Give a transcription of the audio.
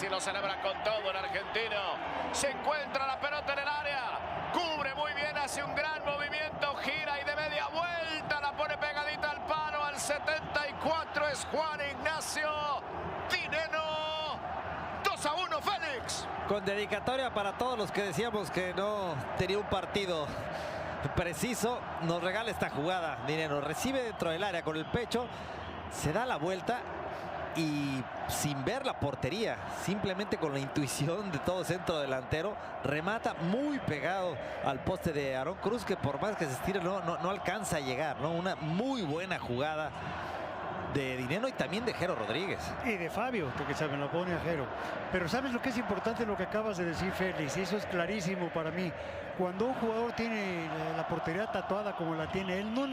y lo celebra con todo el argentino. Se encuentra la pelota en el área. Cubre muy bien, hace un gran movimiento, gira y de media vuelta la pone pegadita al palo. Al 74 es Juan Ignacio Dineno. 2-1, Félix. Con dedicatoria para todos los que decíamos que no tenía un partido preciso, nos regala esta jugada. Dineno recibe dentro del área con el pecho, se da la vuelta y sin ver la portería, simplemente con la intuición de todo centro delantero, remata muy pegado al poste de Aarón Cruz, que por más que se estire no alcanza a llegar, ¿no? Una muy buena jugada de Dineno y también de Jero Rodríguez. Y de Fabio, porque se me lo pone a Jero. Pero ¿sabes lo que es importante? Lo que acabas de decir, Félix, y eso es clarísimo para mí. Cuando un jugador tiene la portería tatuada como la tiene él, no